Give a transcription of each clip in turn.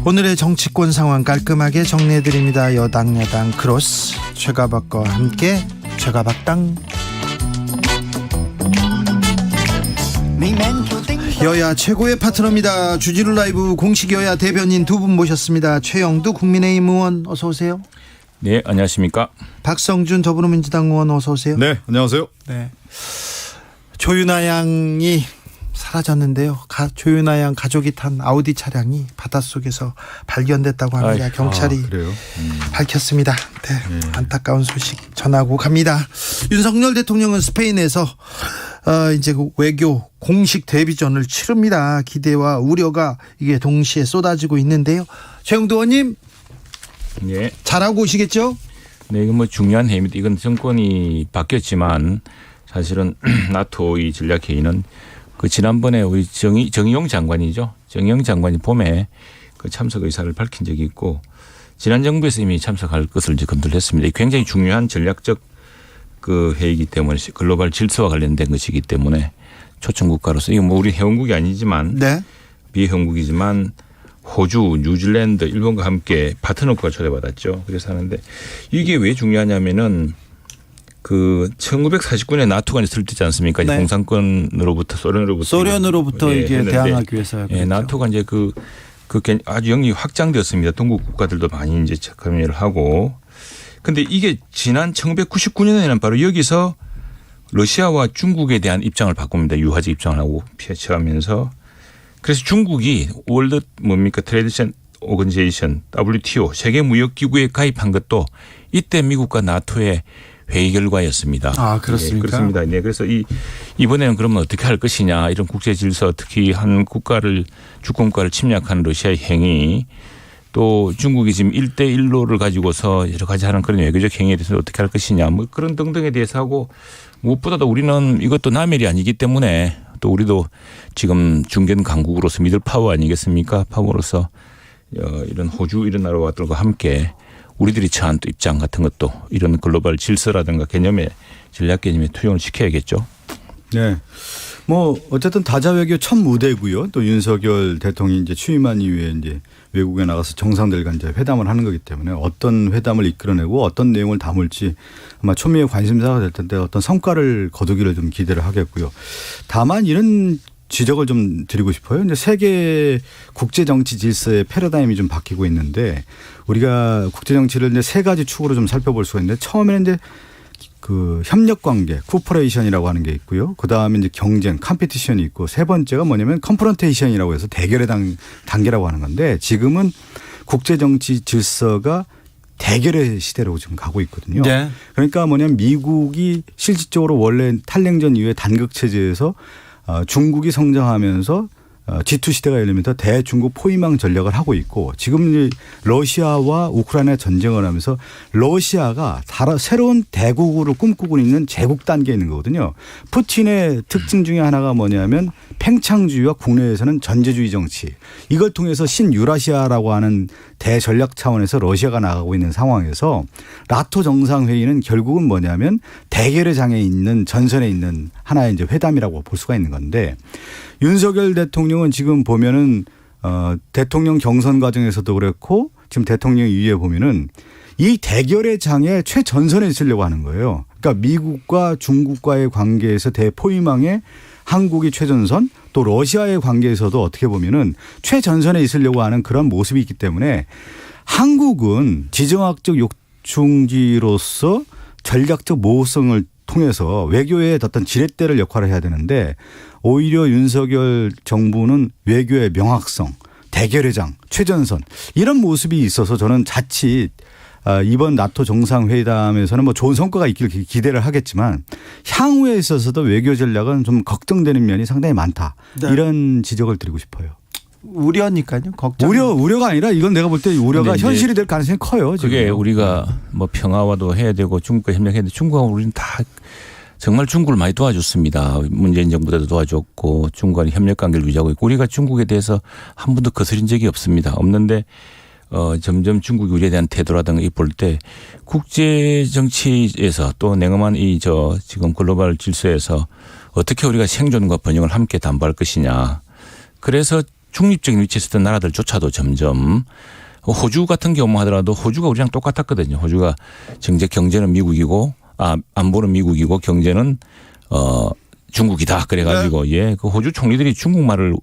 오늘의 정치권 상황 깔끔하게 정리해드립니다. 여당 야당 크로스 최가박과 함께 최가박당. 여야 최고의 파트너입니다. 주진우 라이브 공식 여야 대변인 두 분 모셨습니다. 최영두 국민의힘 의원 어서 오세요. 네, 안녕하십니까. 박성준 더불어민주당 의원 어서 오세요. 네, 안녕하세요. 네. 조윤아 양이 사라졌는데요. 조윤아 양 가족이 탄 아우디 차량이 바닷속에서 발견됐다고 합니다. 경찰이 밝혔습니다. 네, 안타까운 소식 전하고 갑니다. 윤석열 대통령은 스페인에서 이제 외교 공식 데뷔전을 치릅니다. 기대와 우려가 이게 동시에 쏟아지고 있는데요. 최영두 의원님, 네, 잘하고 오시겠죠? 네, 이건 뭐 중요한 회의입니다. 이건 정권이 바뀌었지만 사실은 나토 이 전략회의는 그 지난번에 우리 정의용 장관이죠. 정의용 장관이 봄에 그 참석 의사를 밝힌 적이 있고 지난 정부에서 이미 참석할 것을 이제 검토를 했습니다. 굉장히 중요한 전략적 그 회의이기 때문에 글로벌 질서와 관련된 것이기 때문에 초청 국가로서 이거 뭐 우리 회원국이 아니지만 네. 비회원국이지만 호주, 뉴질랜드, 일본과 함께 파트너국가 초대받았죠. 그래서 하는데 이게 왜 중요하냐면은 그 1949년에 나토가 이제 설득지 않습니까? 네. 공산권으로부터 소련으로부터 예, 이게 대항하기 위해서요. 예, 나토가 이제 그 아주 영역이 확장되었습니다. 동국 국가들도 많이 이제 참여를 하고. 근데 이게 지난 1999년에는 바로 여기서 러시아와 중국에 대한 입장을 바꿉니다. 유화적 입장을 하고 피해치하면서. 그래서 중국이 월드 트레이드 오거니제이션 WTO 세계무역기구에 가입한 것도 이때 미국과 나토의 회의 결과였습니다. 아, 그렇습니까? 네, 그렇습니다. 네, 그래서 이번에는 그러면 어떻게 할 것이냐 이런 국제 질서 특히 한 국가를 주권국가를 침략하는 러시아의 행위 또 중국이 지금 1대1로를 가지고서 여러 가지 하는 그런 외교적 행위에 대해서 어떻게 할 것이냐 뭐 그런 등등에 대해서 하고 무엇보다도 우리는 이것도 남일이 아니기 때문에 또 우리도 지금 중견 강국으로서 미들 파워 아니겠습니까? 파워로서 이런 호주 이런 나라들과 함께 우리들이 처한 또 입장 같은 것도 이런 글로벌 질서라든가 개념에 전략 개념에 투영을 시켜야겠죠. 네. 뭐 어쨌든 다자 외교 첫 무대고요. 또 윤석열 대통령이 이제 취임한 이후에 이제 외국에 나가서 정상들과 이제 회담을 하는 거기 때문에 어떤 회담을 이끌어내고 어떤 내용을 담을지 아마 초미의 관심사가 될 텐데 어떤 성과를 거두기를 좀 기대를 하겠고요. 다만 이런 지적을 좀 드리고 싶어요. 이제 세계 국제 정치 질서의 패러다임이 좀 바뀌고 있는데 우리가 국제 정치를 이제 세 가지 축으로 좀 살펴볼 수가 있는데 처음에는 이제 그 협력 관계, 코퍼레이션이라고 하는 게 있고요. 그 다음에 이제 경쟁, 컴피티션이 있고 세 번째가 뭐냐면 컨프런테이션이라고 해서 대결의 단계라고 하는 건데 지금은 국제 정치 질서가 대결의 시대로 지금 가고 있거든요. 네. 그러니까 뭐냐면 미국이 실질적으로 원래 탈냉전 이후에 단극 체제에서 중국이 성장하면서 G2 시대가 열리면서 대중국 포위망 전략을 하고 있고 지금 러시아와 우크라이나 전쟁을 하면서 러시아가 새로운 대국으로 꿈꾸고 있는 제국 단계에 있는 거거든요. 푸틴의 특징 중에 하나가 뭐냐면 팽창주의와 국내에서는 전제주의 정치 이걸 통해서 신유라시아라고 하는 대전략 차원에서 러시아가 나가고 있는 상황에서 나토 정상회의는 결국은 뭐냐면 대결의 장에 있는 전선에 있는 하나의 이제 회담이라고 볼 수가 있는 건데 윤석열 대통령은 지금 보면은 대통령 경선 과정에서도 그렇고 지금 대통령 이후에 보면은 이 대결의 장에 최전선에 있으려고 하는 거예요. 그러니까 미국과 중국과의 관계에서 대포위망에 한국이 최전선 또 러시아의 관계에서도 어떻게 보면은 최전선에 있으려고 하는 그런 모습이 있기 때문에 한국은 지정학적 요충지로서 전략적 모호성을 통해서 외교의 어떤 지렛대를 역할을 해야 되는데 오히려 윤석열 정부는 외교의 명확성, 대결의 장, 최전선 이런 모습이 있어서 저는 자칫 이번 나토 정상회담에서는 뭐 좋은 성과가 있길 기대를 하겠지만 향후에 있어서도 외교 전략은 좀 걱정되는 면이 상당히 많다. 네. 이런 지적을 드리고 싶어요. 우려니까요. 걱정. 우려가 아니라 이건 내가 볼 때 우려가 현실이 될 가능성이 커요. 지금. 그게 우리가 뭐 평화와도 해야 되고 중국과 협력해야 되는데 중국하고 우리는 다 정말 중국을 많이 도와줬습니다. 문재인 정부 때도 도와줬고 중국과는 협력 관계를 유지하고 있고 우리가 중국에 대해서 한 번도 거스린 적이 없습니다. 없는데 점점 중국이 우리에 대한 태도라든가 이 볼 때 국제 정치에서 또 냉엄한 지금 글로벌 질서에서 어떻게 우리가 생존과 번영을 함께 담보할 것이냐. 그래서 중립적인 위치에 있었던 나라들조차도 점점 호주 같은 경우 하더라도 호주가 우리랑 똑같았거든요. 호주가 정책 경제는 미국이고 안보는 미국이고 경제는 중국이다. 그래가지고 예, 그 호주 총리들이 중국말을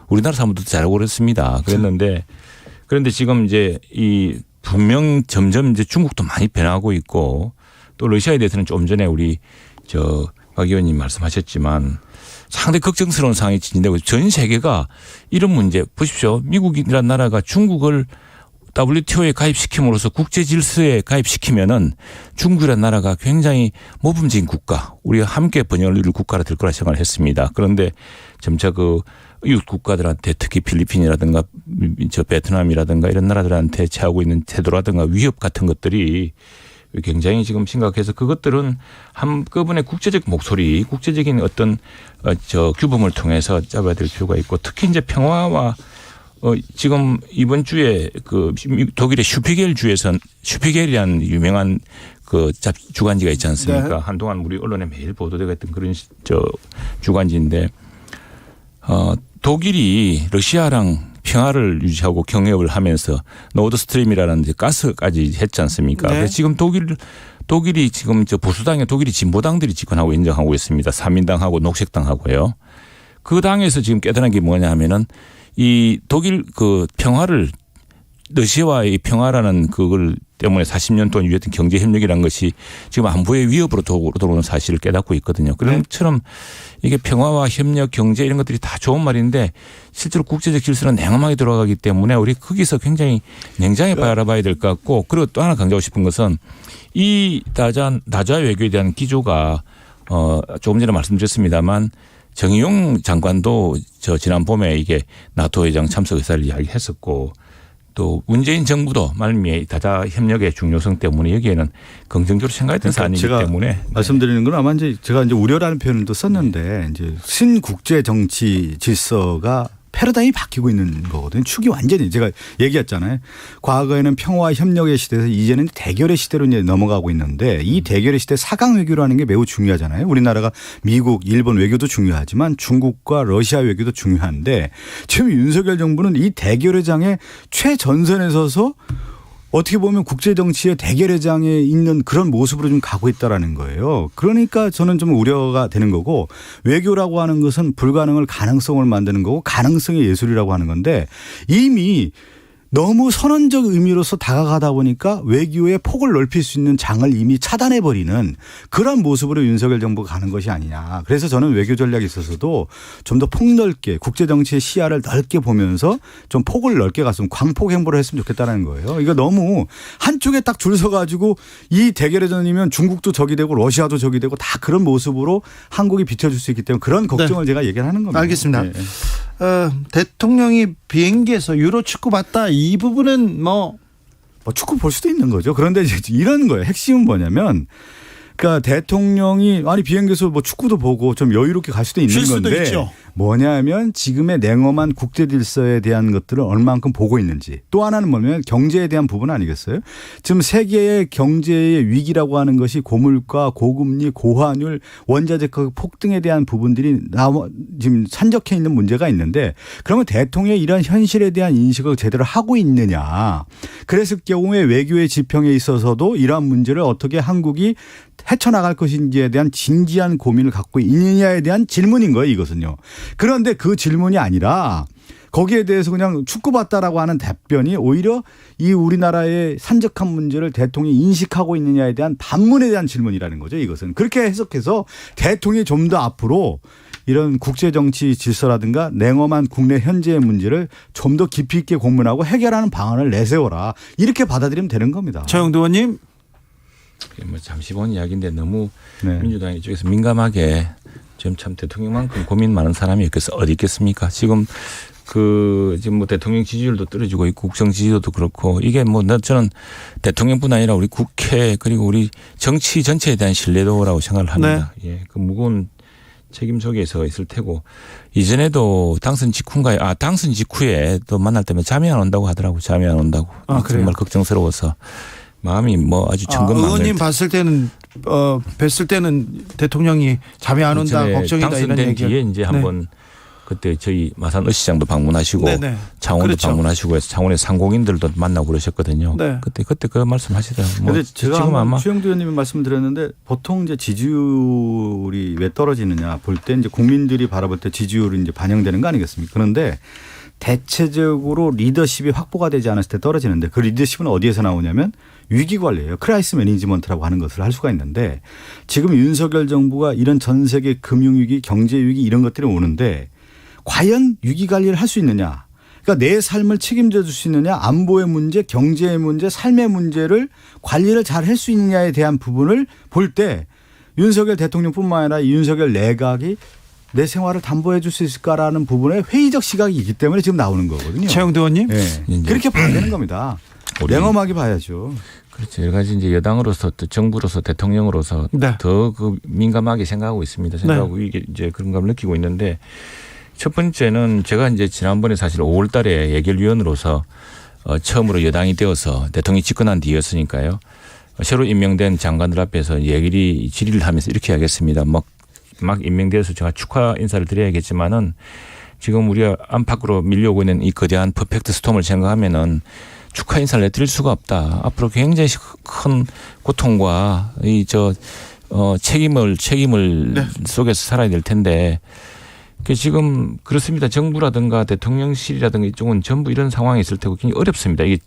우리나라 사람들도 잘하고 그랬습니다. 그랬는데 그런데 지금 이제 이 분명 점점 이제 중국도 많이 변하고 있고 또 러시아에 대해서는 좀 전에 우리 박 의원님 말씀하셨지만 상당히 걱정스러운 상황이 진행되고 전 세계가 이런 문제 보십시오. 미국이라는 나라가 중국을 WTO에 가입시킴으로써 국제 질서에 가입시키면은 중국이라는 나라가 굉장히 모범적인 국가, 우리가 함께 번영을 이룰 국가로 될 거라 생각을 했습니다. 그런데 점차 그 이웃 국가들한테 특히 필리핀이라든가 베트남이라든가 이런 나라들한테 취하고 있는 태도라든가 위협 같은 것들이 굉장히 지금 심각해서 그것들은 한꺼번에 국제적 목소리, 국제적인 어떤 규범을 통해서 잡아야 될 필요가 있고 특히 이제 평화와 지금 이번 주에 그 독일의 슈피겔이라는 유명한 그 주간지가 있지 않습니까? 네. 한동안 우리 언론에 매일 보도되고 있던 그런 주간지인데 독일이 러시아랑 평화를 유지하고 경협을 하면서 노드스트림이라는 가스까지 했지 않습니까? 네. 그래서 지금 독일이 지금 보수당의 독일이 진보당들이 집권하고 인정하고 있습니다. 사민당하고 녹색당하고요. 그 당에서 지금 깨달은 게 뭐냐 하면은 이 독일 그 평화를 러시아와의 평화라는 그걸 때문에 40년 동안 유지했던 경제협력이라는 것이 지금 안보의 위협으로 들어오는 사실을 깨닫고 있거든요. 그런 것처럼 이게 평화와 협력, 경제 이런 것들이 다 좋은 말인데 실제로 국제적 질서는 냉엄하게 돌아가기 때문에 우리 거기서 굉장히 냉정히 바라봐야 될 것 같고 그리고 또 하나 강조하고 싶은 것은 이 다자 외교에 대한 기조가 조금 전에 말씀드렸습니다만 정의용 장관도 지난 봄에 이게 나토 회장 참석 의사를 이야기했었고 또 문재인 정부도 말미에 다자 협력의 중요성 때문에 여기에는 긍정적으로 생각했던 사안이기 때문에 말씀드리는 건 아마 이제 제가 이제 우려라는 표현도 썼는데 이제 신국제 정치 질서가 패러다임이 바뀌고 있는 거거든요. 축이 완전히 제가 얘기했잖아요. 과거에는 평화와 협력의 시대에서 이제는 대결의 시대로 이제 넘어가고 있는데 이 대결의 시대 4강 외교라는 게 매우 중요하잖아요. 우리나라가 미국, 일본 외교도 중요하지만 중국과 러시아 외교도 중요한데 지금 윤석열 정부는 이 대결의 장에 최전선에 서서 어떻게 보면 국제정치의 대결의 장에 있는 그런 모습으로 좀 가고 있다라는 거예요. 그러니까 저는 좀 우려가 되는 거고 외교라고 하는 것은 불가능을 가능성을 만드는 거고 가능성의 예술이라고 하는 건데 이미 너무 선언적 의미로서 다가가다 보니까 외교의 폭을 넓힐 수 있는 장을 이미 차단해버리는 그런 모습으로 윤석열 정부가 가는 것이 아니냐. 그래서 저는 외교 전략에 있어서도 좀 더 폭넓게 국제정치의 시야를 넓게 보면서 좀 폭을 넓게 갔으면 광폭 행보를 했으면 좋겠다는 거예요. 이거 너무 한쪽에 딱 줄 서가지고 이 대결의 전이면 중국도 적이 되고 러시아도 적이 되고 다 그런 모습으로 한국이 비춰줄 수 있기 때문에 그런 걱정을 제가 얘기를 하는 겁니다. 알겠습니다. 네. 대통령이 비행기에서 유로 축구 봤다. 이 부분은 뭐 축구 볼 수도 있는 거죠. 그런데 이런 거예요. 핵심은 뭐냐면 그러니까 대통령이 비행기에서 뭐 축구도 보고 좀 여유롭게 갈 수도 있는 건데 있죠. 뭐냐면 지금의 냉엄한 국제 질서에 대한 것들을 얼만큼 보고 있는지 또 하나는 뭐냐면 경제에 대한 부분 아니겠어요? 지금 세계의 경제의 위기라고 하는 것이 고물가, 고금리, 고환율, 원자재 가격 폭등에 대한 부분들이 지금 산적해 있는 문제가 있는데 그러면 대통령이 이런 현실에 대한 인식을 제대로 하고 있느냐. 그랬을 경우에 외교의 지평에 있어서도 이러한 문제를 어떻게 한국이 헤쳐나갈 것인지에 대한 진지한 고민을 갖고 있느냐에 대한 질문인 거예요, 이것은요. 그런데 그 질문이 아니라 거기에 대해서 그냥 축구 봤다라고 하는 답변이 오히려 이 우리나라의 산적한 문제를 대통령이 인식하고 있느냐에 대한 반문에 대한 질문이라는 거죠, 이것은. 그렇게 해석해서 대통령이 좀 더 앞으로 이런 국제정치 질서라든가 냉엄한 국내 현재의 문제를 좀 더 깊이 있게 고민하고 해결하는 방안을 내세워라. 이렇게 받아들이면 되는 겁니다. 최영도 의원님. 뭐 잠시 본 이야기인데 너무 민주당 이쪽에서 민감하게 지금 참 대통령만큼 고민 많은 사람이 어디 있겠습니까? 지금 지금 대통령 지지율도 떨어지고 있고 국정 지지도도 그렇고 이게 저는 대통령뿐 아니라 우리 국회 그리고 우리 정치 전체에 대한 신뢰도라고 생각을 합니다. 네. 예, 그 무거운 책임 속에서 있을 테고 이전에도 당선 직후에 또 만날 때면 잠이 안 온다고 하더라고. 잠이 안 온다고. 정말 걱정스러워서. 마음이 아주 천근만근. 의원님 뵀을 때는 대통령이 잠이 안 온다 걱정이다 이런 당선된 얘기. 뒤에 이제 한번 그때 저희 마산 어시장도 방문하시고 네네. 창원도 그렇죠. 방문하시고 해서 창원의 상공인들도 만나고 그러셨거든요. 네. 그때 그 말씀하시더라고요. 그런데 제가 지금 아마 최영두 의원님이 말씀드렸는데 보통 이제 지지율이 왜 떨어지느냐 볼 때 이제 국민들이 바라볼 때 지지율이 이제 반영되는 거 아니겠습니까? 그런데 대체적으로 리더십이 확보가 되지 않았을 때 떨어지는데 그 리더십은 어디에서 나오냐면 위기 관리예요. 크라이스 매니지먼트라고 하는 것을 할 수가 있는데 지금 윤석열 정부가 이런 전 세계 금융위기, 경제위기 이런 것들이 오는데 과연 위기 관리를 할 수 있느냐. 그러니까 내 삶을 책임져 줄 수 있느냐. 안보의 문제, 경제의 문제, 삶의 문제를 관리를 잘 할 수 있느냐에 대한 부분을 볼 때 윤석열 대통령뿐만 아니라 윤석열 내각이 내 생활을 담보해 줄 수 있을까라는 부분에 회의적 시각이 있기 때문에 지금 나오는 거거든요. 최영두 의원님. 네. 그렇게 봐야 되는 겁니다. 냉엄하게 봐야죠. 그렇죠. 여러 가지 이제 여당으로서 또 정부로서 대통령으로서 네. 더 그 민감하게 생각하고 있습니다. 생각하고 이게 이제 그런 감을 느끼고 있는데 첫 번째는 제가 이제 지난번에 사실 5월 달에 예결위원으로서 처음으로 여당이 되어서 대통령이 집권한 뒤였으니까요. 새로 임명된 장관들 앞에서 예결위 질의를 하면서 이렇게 하겠습니다. 막 임명되어서 제가 축하 인사를 드려야겠지만은 지금 우리가 안팎으로 밀려오고 있는 이 거대한 퍼펙트 스톰을 생각하면은 축하 인사를 내드릴 수가 없다. 앞으로 굉장히 큰 고통과 책임을 네. 속에서 살아야 될 텐데 지금 그렇습니다. 정부라든가 대통령실이라든가 이쪽은 전부 이런 상황이 있을 테고 굉장히 어렵습니다. 이게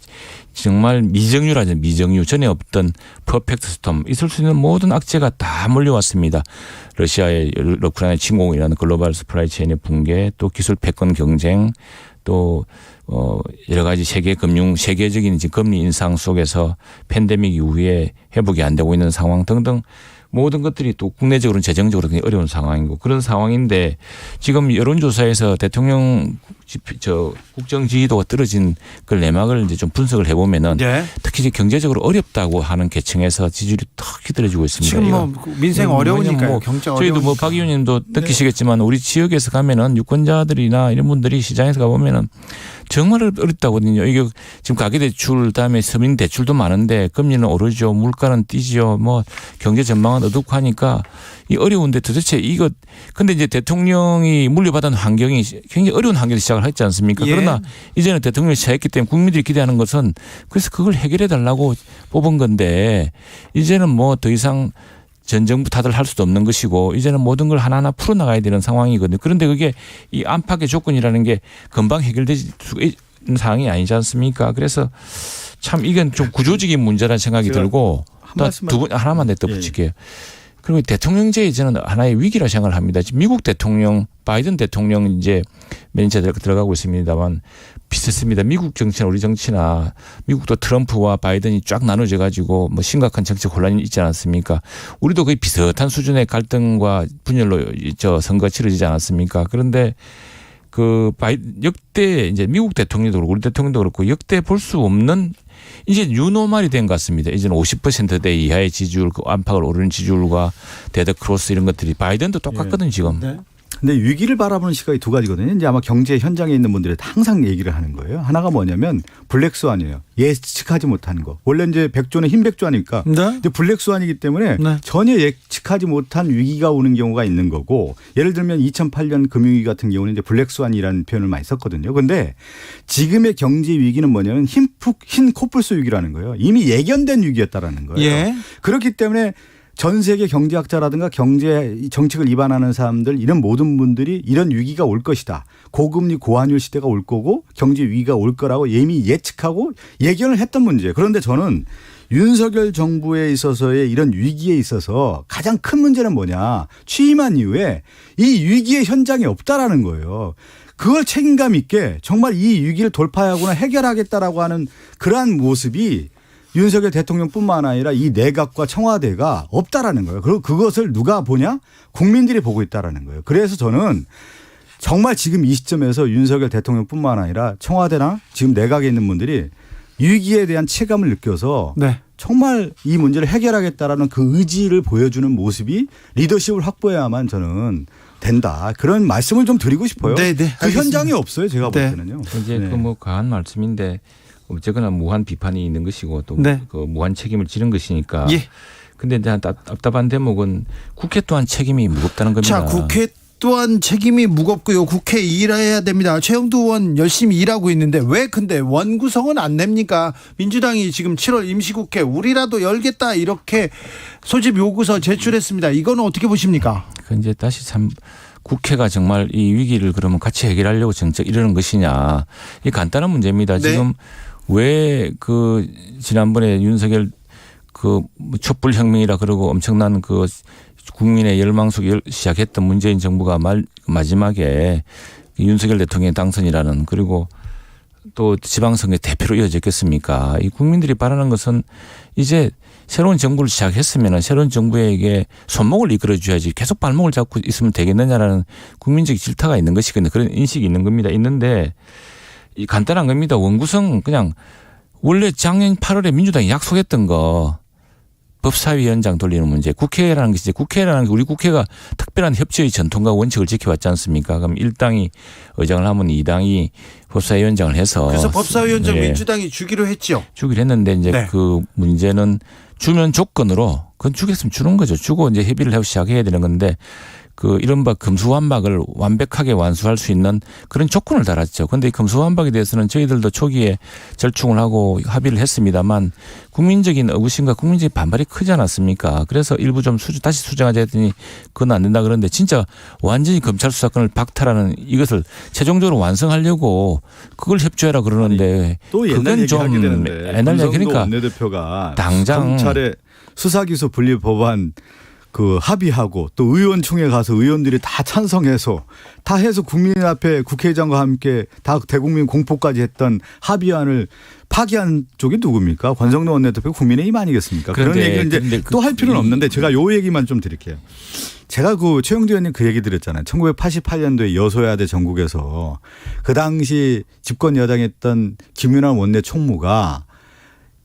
정말 미정유라죠. 미정유. 전에 없던 퍼펙트 스톰. 있을 수 있는 모든 악재가 다 몰려왔습니다. 러시아의 우크라이나 침공이라는 글로벌 서플라이 체인의 붕괴, 또 기술 패권 경쟁, 또 여러 가지 세계적인 금리 인상 속에서 팬데믹 이후에 회복이 안 되고 있는 상황 등등 모든 것들이 또 국내적으로는 재정적으로 굉장히 어려운 상황이고 그런 상황인데 지금 여론조사에서 대통령 국정 지지도가 떨어진 그 내막을 이제 좀 분석을 해보면은 네. 특히 경제적으로 어렵다고 하는 계층에서 지지율이 턱 떨어지고 있습니다. 지금 뭐 민생 어려우니까요. 경제 어려우니까. 저희도 박 의원님도 느끼시겠지만 우리 지역에서 가면은 유권자들이나 이런 분들이 시장에서 가보면은 정말 어렵다거든요. 이게 지금 가계대출 그다음에 서민대출도 많은데 금리는 오르죠. 물가는 뛰죠. 뭐 경제 전망은 어둡고 하니까 이 어려운데 도대체 이거 근데 이제 대통령이 물려받은 환경이 굉장히 어려운 환경에서 시작을 했지 않습니까? 예. 그러나 이제는 대통령이 시작했기 때문에 국민들이 기대하는 것은 그래서 그걸 해결해 달라고 뽑은 건데 이제는 뭐 더 이상 전 정부 탓을 할 수도 없는 것이고 이제는 모든 걸 하나하나 풀어나가야 되는 상황이거든요. 그런데 그게 이 안팎의 조건이라는 게 금방 해결될 수 있는 상황이 아니지 않습니까? 그래서 참 이건 좀 구조적인 문제라는 생각이 들고 하나만 더 덧붙일게요. 그리고 대통령제 이제는 하나의 위기라 생각을 합니다. 지금 미국 대통령, 바이든 대통령 이제 매니저 들어가고 있습니다만 비슷습니다. 미국 정치나 우리 정치나 미국도 트럼프와 바이든이 쫙 나눠져 가지고 뭐 심각한 정치적 혼란이 있지 않았습니까? 우리도 거의 비슷한 수준의 갈등과 분열로 선거가 치러지지 않았습니까? 그런데 역대 이제 미국 대통령도 그렇고 우리 대통령도 그렇고 역대 볼 수 없는 이제 뉴노멀이 된 것 같습니다. 이제는 50%대 이하의 지지율, 그 안팎을 오르는 지지율과 데드 크로스 이런 것들이 바이든도 똑같거든요, 지금. 네. 근데 위기를 바라보는 시각이 두 가지거든요. 이제 아마 경제 현장에 있는 분들이 항상 얘기를 하는 거예요. 하나가 뭐냐면 블랙스완이에요. 예측하지 못한 거. 원래 이제 백조는 흰 백조 아닙니까? 네. 근데 블랙스완이기 때문에 네. 전혀 예측하지 못한 위기가 오는 경우가 있는 거고 예를 들면 2008년 금융위기 같은 경우는 이제 블랙스완이라는 표현을 많이 썼거든요. 그런데 지금의 경제 위기는 뭐냐면 흰 코뿔소 위기라는 거예요. 이미 예견된 위기였다라는 거예요. 예. 그렇기 때문에 전 세계 경제학자라든가 경제 정책을 입안하는 사람들 이런 모든 분들이 이런 위기가 올 것이다. 고금리 고환율 시대가 올 거고 경제 위기가 올 거라고 이미 예측하고 예견을 했던 문제예요. 그런데 저는 윤석열 정부에 있어서의 이런 위기에 있어서 가장 큰 문제는 뭐냐. 취임한 이후에 이 위기의 현장이 없다라는 거예요. 그걸 책임감 있게 정말 이 위기를 돌파하거나 해결하겠다라고 하는 그러한 모습이 윤석열 대통령뿐만 아니라 이 내각과 청와대가 없다라는 거예요. 그리고 그것을 누가 보냐? 국민들이 보고 있다라는 거예요. 그래서 저는 정말 지금 이 시점에서 윤석열 대통령뿐만 아니라 청와대나 지금 내각에 있는 분들이 위기에 대한 체감을 느껴서 네. 정말 이 문제를 해결하겠다라는 그 의지를 보여주는 모습이 리더십을 확보해야만 저는 된다. 그런 말씀을 좀 드리고 싶어요. 네, 네, 그 현장이 없어요. 제가 볼 네. 때는요. 이제 네. 그 뭐 과한 말씀인데 어쨌거나 무한 비판이 있는 것이고 또 네. 그 무한 책임을 지는 것이니까. 예. 근데 이제 답답한 대목은 국회 또한 책임이 무겁다는 겁니다. 자, 국회 또한 책임이 무겁고요. 국회 일해야 됩니다. 최영두 의원 열심히 일하고 있는데 왜 근데 원구성은 안 냅니까? 민주당이 지금 7월 임시국회 우리라도 열겠다 이렇게 소집 요구서 제출했습니다. 이거는 어떻게 보십니까? 그 이제 다시 참 국회가 정말 이 위기를 그러면 같이 해결하려고 정책 이러는 것이냐. 이 간단한 문제입니다. 네. 지금 왜 그 지난번에 윤석열 그 촛불혁명이라 그러고 엄청난 그 국민의 열망 속에 시작했던 문재인 정부가 마지막에 윤석열 대통령의 당선이라는 그리고 또 지방선거 대표로 이어졌겠습니까? 이 국민들이 바라는 것은 이제 새로운 정부를 시작했으면 새로운 정부에게 손목을 이끌어줘야지 계속 발목을 잡고 있으면 되겠느냐라는 국민적 질타가 있는 것이거든요. 그런 인식이 있는 겁니다. 있는데 이 간단한 겁니다. 원구성 그냥 원래 작년 8월에 민주당이 약속했던 거 법사위원장 돌리는 문제. 국회라는 것이 국회라는 게 우리 국회가 특별한 협치의 전통과 원칙을 지켜왔지 않습니까? 그럼 1당이 의장을 하면 2당이 법사위원장을 해서. 그래서 법사위원장 네. 민주당이 주기로 했죠. 주기로 했는데 이제 네. 그 문제는 주면 조건으로 그건 주겠으면 주는 거죠. 주고 이제 협의를 하고 시작해야 되는 건데 그 이른바 금수환박을 완벽하게 완수할 수 있는 그런 조건을 달았죠. 그런데 이 금수환박에 대해서는 저희들도 초기에 절충을 하고 합의를 했습니다만 국민적인 의구심과 국민적인 반발이 크지 않았습니까? 그래서 일부 좀 다시 수정하자 했더니 그건 안 된다 그러는데 진짜 완전히 검찰 수사권을 박탈하는 이것을 최종적으로 완성하려고 그걸 협조해라 그러는데 또 옛날 얘기하게 되는데 옛날 얘기 그러니까 원내대표가 당장 검찰의 수사기소 분리 법안 그 합의하고 또 의원총회 가서 의원들이 다 찬성해서 다 해서 국민 앞에 국회의장과 함께 다 대국민 공포까지 했던 합의안을 파기한 쪽이 누굽니까? 권성동 원내대표 국민의힘 아니겠습니까? 그런 얘기를 이제 또 할 필요는 없는데 제가 요 얘기만 좀 드릴게요. 제가 그 최영두 의원님 그 얘기 드렸잖아요. 1988년도에 여소야대 전국에서 그 당시 집권 여당이었던 김윤환 원내 총무가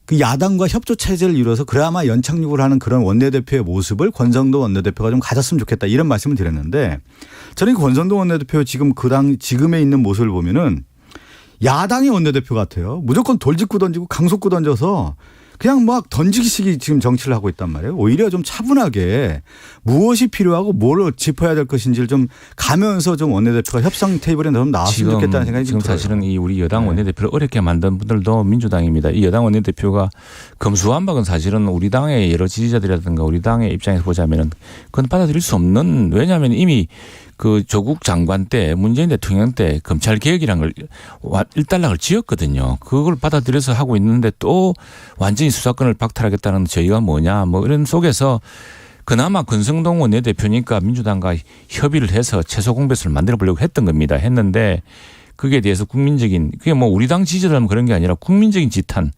그 야당과 협조 체제를 이뤄서 그나마 연착륙을 하는 그런 원내대표의 모습을 권성동 원내대표가 좀 가졌으면 좋겠다 이런 말씀을 드렸는데 저는 권성동 원내대표 지금 지금에 있는 모습을 보면은 야당의 원내대표 같아요. 무조건 돌직구 던지고 강속구 던져서 그냥 막 던지기식이 지금 정치를 하고 있단 말이에요. 오히려 좀 차분하게 무엇이 필요하고 뭘 짚어야 될 것인지를 좀 가면서 좀 원내대표가 협상 테이블에 좀 나왔으면 좋겠다는 생각이 지금 들어요. 사실은 이 우리 여당 원내대표를 어렵게 만든 분들도 민주당입니다. 이 여당 원내대표가 검수완박은 사실은 우리 당의 여러 지지자들이라든가 우리 당의 입장에서 보자면은 그건 받아들일 수 없는 왜냐하면 이미 그 조국 장관 때 문재인 대통령 때 검찰 개혁이라는 걸 일단락을 지었거든요. 그걸 받아들여서 하고 있는데 또 완전히 수사권을 박탈하겠다는 저희가 뭐냐 뭐 이런 속에서 그나마 권성동 원내대표니까 민주당과 협의를 해서 최소 공배수를 만들어 보려고 했던 겁니다. 했는데 그게 대해서 국민적인 그게 뭐 우리 당 지지자라면 그런 게 아니라 국민적인 지탄.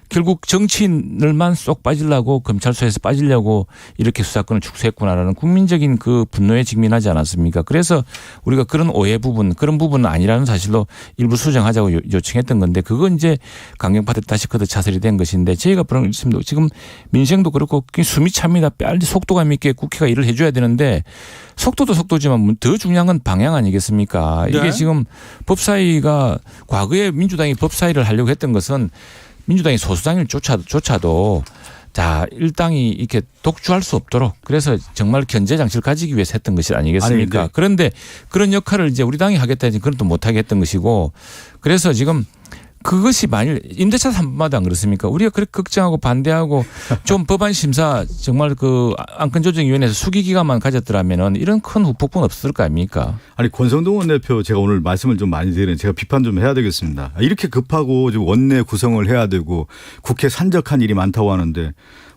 결국 정치인을만 쏙 빠지려고 검찰 수사에서 빠지려고 이렇게 수사권을 축소했구나라는 국민적인 그 분노에 직면하지 않았습니까? 그래서 우리가 그런 오해 부분 그런 부분은 아니라는 사실로 일부 수정하자고 요청했던 건데 그건 이제 강경파들 다시 걷어 차설이 된 것인데 저희가 그런 있습니다. 지금 민생도 그렇고 숨이 찹니다. 빨리 속도감 있게 국회가 일을 해줘야 되는데 속도도 속도지만 더 중요한 건 방향 아니겠습니까? 이게 네. 지금 법사위가 과거에 민주당이 법사위를 하려고 했던 것은 민주당이 소수당일 조차도 자 일당이 이렇게 독주할 수 없도록 그래서 정말 견제 장치를 가지기 위해서 했던 것이 아니겠습니까? 아니, 그런데 그런 역할을 이제 우리 당이 하겠다 해서 그건 또 못하게 했던 것이고 그래서 지금 그것이 만일 임대차 3법마다 안 그렇습니까? 우리가 그렇게 걱정하고 반대하고 좀 법안 심사 정말 그 안건조정위원회에서 수기 기간만 가졌더라면은 이런 큰 후폭풍 없을 거 아닙니까? 아니 권성동 원내대표 제가 오늘 말씀을 좀 많이 드리는 제가 비판 좀 해야 되겠습니다. 이렇게 급하고 지금 원내 구성을 해야 되고 국회 산적한 일이 많다고 하는데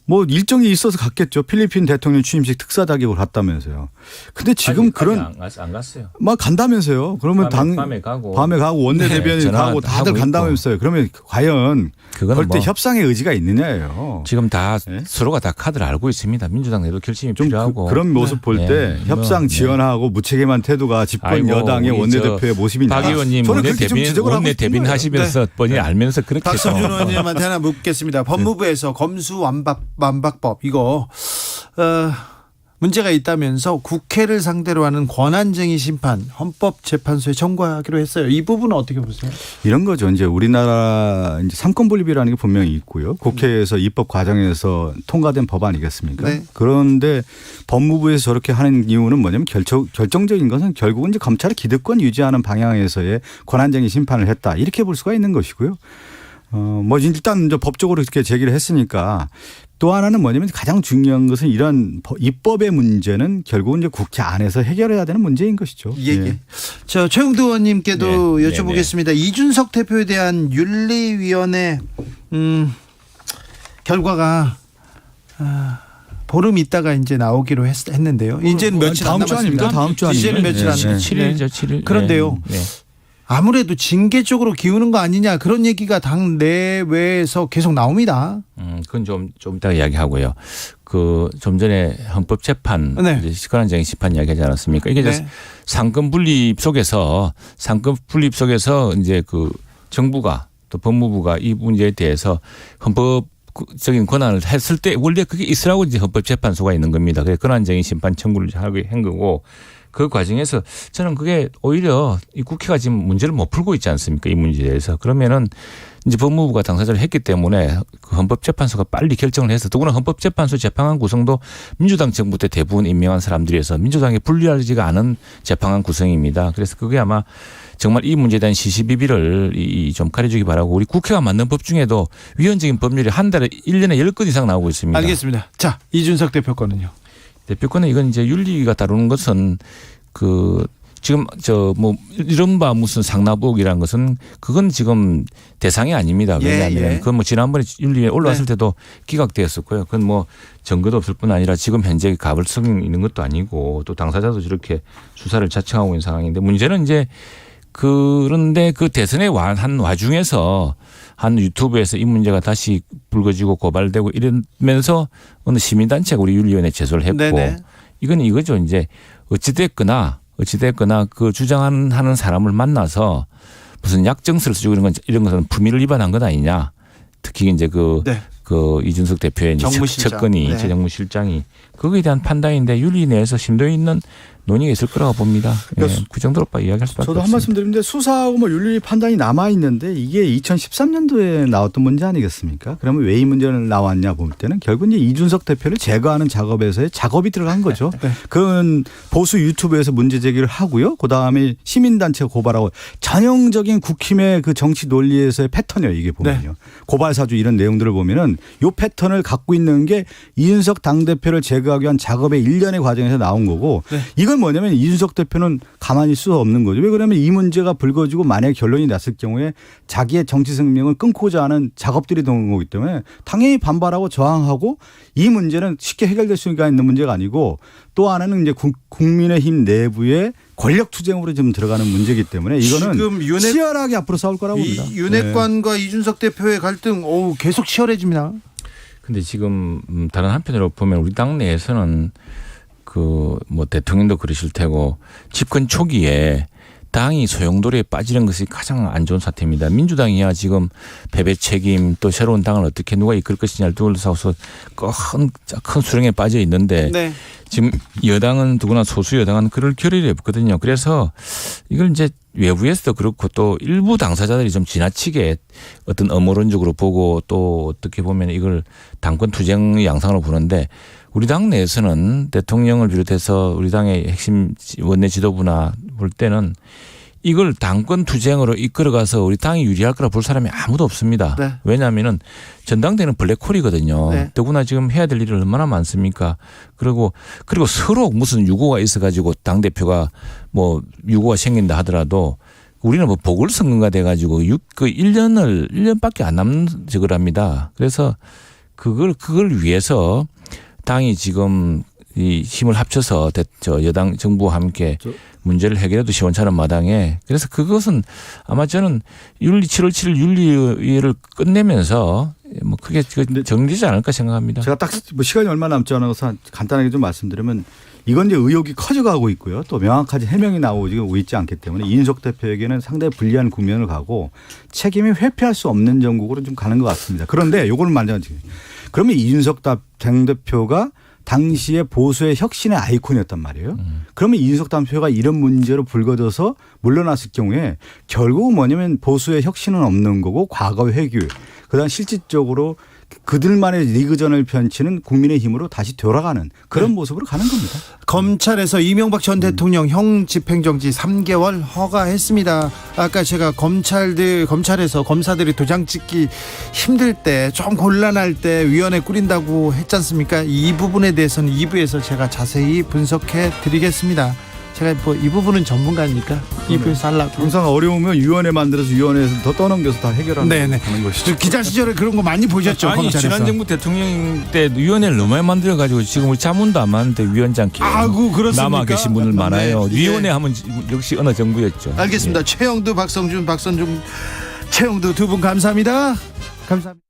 뭐 일정이 있어서 갔겠죠. 필리핀 대통령 취임식 특사 자격을 갔다면서요. 근데 지금 아니, 그런 안 갔어요. 막 간다면서요. 그러면 밤에 가고 원내 대변인 네, 가고 다들 간다면서요. 그러면 과연 그럴 때 뭐 협상의 의지가 있느냐예요. 지금 다 네? 서로가 다 카드를 알고 있습니다. 민주당 내도 결심이 좀 필요하고 그런 모습 볼 때 네. 협상 지연하고 무책임한 태도가 집권 여당의 원내대표의 모습이냐. 박 의원님 원내 대변인 하시면서 뻔히 알면서 그렇게 해서 박성준 의원님한테 하나 묻겠습니다. 법무부에서 검수완박법 이거 문제가 있다면서 국회를 상대로 하는 권한쟁의 심판 헌법재판소에 청구하기로 했어요. 이 부분은 어떻게 보세요? 이런 거죠. 이제 우리나라 이제 삼권 분립이라는 게 분명히 있고요. 국회에서 입법 과정에서 통과된 법안이겠습니까? 네. 그런데 법무부에서 저렇게 하는 이유는 뭐냐면 결정적인 것은 결국은 이제 검찰의 기득권 유지하는 방향에서의 권한쟁의 심판을 했다. 이렇게 볼 수가 있는 것이고요. 뭐 일단 이제 법적으로 이렇게 제기를 했으니까 또 하나는 뭐냐면 가장 중요한 것은 이런 입법의 문제는 결국은 이제 국회 안에서 해결해야 되는 문제인 것이죠. 예. 저 최영두 의원님께도 네. 여쭤보겠습니다. 네. 이준석 대표에 대한 윤리위원회 결과가 보름 있다가 이제 나오기로 했는데요. 이제는 며칠 안 다음 주 남았습니다. 아닙니까? 다음 주 아니에요? 이제는 며칠 안 네. 남았습니다. 7일이죠, 7일. 그런데요. 네. 아무래도 징계 쪽으로 기우는 거 아니냐 그런 얘기가 당 내외에서 계속 나옵니다. 그건 좀 이따가 이야기하고요. 좀 전에 헌법재판, 네. 권한쟁의 심판 이야기하지 않았습니까? 이게 네. 상권 분립 속에서 이제 정부가 또 법무부가 이 문제에 대해서 헌법적인 권한을 했을 때 원래 그게 있으라고 이제 헌법재판소가 있는 겁니다. 그래서 권한쟁의 심판 청구를 하게 한 거고. 그 과정에서 저는 그게 오히려 이 국회가 지금 문제를 못 풀고 있지 않습니까? 이 문제에 대해서. 그러면은 이제 법무부가 당사자를 했기 때문에 그 헌법재판소가 빨리 결정을 해서 더구나 헌법재판소 재판관 구성도 민주당 정부 때 대부분 임명한 사람들이어서 민주당에 불리하지가 않은 재판관 구성입니다. 그래서 그게 아마 정말 이 문제에 대한 시시비비를 좀 가려주기 바라고 우리 국회가 만든 법 중에도 위헌적인 법률이 한 달에 1년에 10건 이상 나오고 있습니다. 알겠습니다. 자, 이준석 대표 거는요. 대표권은 이건 이제 윤리가 다루는 것은 지금 이른바 무슨 상납의혹이라는 것은 그건 지금 대상이 아닙니다. 왜냐하면 그건 뭐 지난번에 윤리에 올라왔을 때도 기각되었었고요. 그건 뭐 증거도 없을 뿐 아니라 지금 현재 가불성이 있는 것도 아니고 또 당사자도 저렇게 수사를 자청하고 있는 상황인데 문제는 이제 그런데 그 대선의 한 와중에서 한 유튜브에서 이 문제가 다시 불거지고 고발되고 이러면서 어느 시민단체가 우리 윤리위원회에 제소를 했고 네네. 이건 이거죠. 이제 어찌됐거나 그 주장하는 사람을 만나서 무슨 약정서를 쓰고 이런 것은 품위를 위반한 것 아니냐. 특히 이제 그 이준석 대표의 측근이 정무실장이 거기에 대한 판단인데 윤리 내에서 심도 있는 논의가 있을 거라고 봅니다. 그 정도로 이야기할 수밖에 없습니다. 저도 한 말씀 드리는데 수사하고 뭐 윤리 판단이 남아 있는데 이게 2013년도에 나왔던 문제 아니겠습니까? 그러면 왜 이 문제는 나왔냐 볼 때는 결국 이제 이준석 대표를 제거하는 작업에서의 작업이 들어간 거죠. 그건 보수 유튜브에서 문제 제기를 하고요. 그 다음에 시민단체가 고발하고 전형적인 국힘의 그 정치 논리에서의 패턴이에요. 이게 보면요. 고발 사주 이런 내용들을 보면은 이 패턴을 갖고 있는 게 이준석 당대표를 제거하기 위한 작업의 일련의 과정에서 나온 거고 이건 뭐냐면 이준석 대표는 가만히 있을 수 없는 거죠. 왜 그러냐면 이 문제가 불거지고 만약에 결론이 났을 경우에 자기의 정치 생명을 끊고자 하는 작업들이 되는 거기 때문에 당연히 반발하고 저항하고 이 문제는 쉽게 해결될 수가 있는 문제가 아니고 또 하나는 이제 국민의힘 내부의 권력 투쟁으로 지금 들어가는 문제이기 때문에 이거는 지금 치열하게 앞으로 싸울 거라고 봅니다. 윤핵관과 이준석 대표의 갈등 계속 치열해집니다. 그런데 지금 다른 한편으로 보면 우리 당 내에서는 뭐 대통령도 그러실 테고 집권 초기에 당이 소용돌이에 빠지는 것이 가장 안 좋은 사태입니다. 민주당이야 지금 패배 책임 또 새로운 당을 어떻게 누가 이끌 것이냐를 둘러싸고서 큰 수렁에 빠져 있는데 지금 여당은 더구나 소수 여당은 그럴 결의를 없거든요. 그래서 이걸 이제 외부에서도 그렇고 또 일부 당사자들이 좀 지나치게 어떤 음모론적으로 보고 또 어떻게 보면 이걸 당권 투쟁의 양상으로 보는데 우리 당 내에서는 대통령을 비롯해서 우리 당의 핵심 원내 지도부나 볼 때는 이걸 당권 투쟁으로 이끌어가서 우리 당이 유리할 거라 볼 사람이 아무도 없습니다. 왜냐하면은 전당대회는 블랙홀이거든요. 더구나 지금 해야 될 일이 얼마나 많습니까? 그리고 서로 무슨 유고가 있어가지고 당대표가 뭐 유고가 생긴다 하더라도 우리는 뭐 보궐선거가 돼가지고 1년밖에 안 남은 적을 합니다. 그래서 그걸 위해서 당이 지금 이 힘을 합쳐서 여당 정부와 함께 문제를 해결해도 시원찮은 마당에 그래서 그것은 아마 저는 7월 7일 윤리위를 끝내면서 뭐 크게 정리되지 않을까 생각합니다. 제가 딱 뭐 시간이 얼마 남지 않아서 간단하게 좀 말씀드리면 이건 이제 의혹이 커져가고 있고요. 또 명확하게 해명이 나오고 있지 않기 때문에 이준석 대표에게는 상당히 불리한 국면을 가고 책임이 회피할 수 없는 정국으로 좀 가는 것 같습니다. 그런데 요거는 만져지고 그러면 이준석 당대표가 당시에 보수의 혁신의 아이콘이었단 말이에요. 그러면 이준석 대표가 이런 문제로 불거져서 물러났을 경우에 결국은 뭐냐면 보수의 혁신은 없는 거고 과거의 회귀, 그다음 실질적으로 그들만의 리그전을 펼치는 국민의힘으로 다시 돌아가는 그런 모습으로 가는 겁니다. 검찰에서 이명박 전 대통령 형 집행정지 3개월 허가했습니다. 아까 제가 검찰에서 검사들이 도장 찍기 힘들 때, 좀 곤란할 때 위원회 꾸린다고 했지 않습니까? 이 부분에 대해서는 2부에서 제가 자세히 분석해 드리겠습니다. 제가 뭐 이 부분은 전문가니까 2부에서 하려고. 항상 어려우면 위원회 만들어서 위원회에서 더 떠넘겨서 다 해결하는 것이죠. 기자 시절에 그런 거 많이 보셨죠? 아니 검찰에서. 지난 정부 대통령 때 위원회를 너무 많이 만들어가지고 지금 우리 자문도 안 많은데 위원장께 그렇습니까? 남아 계신 분들 많아요. 네. 위원회 하면 역시 어느 정부였죠. 알겠습니다. 예. 최영두, 박성준, 최영두 두 분 감사합니다. 감사합니다.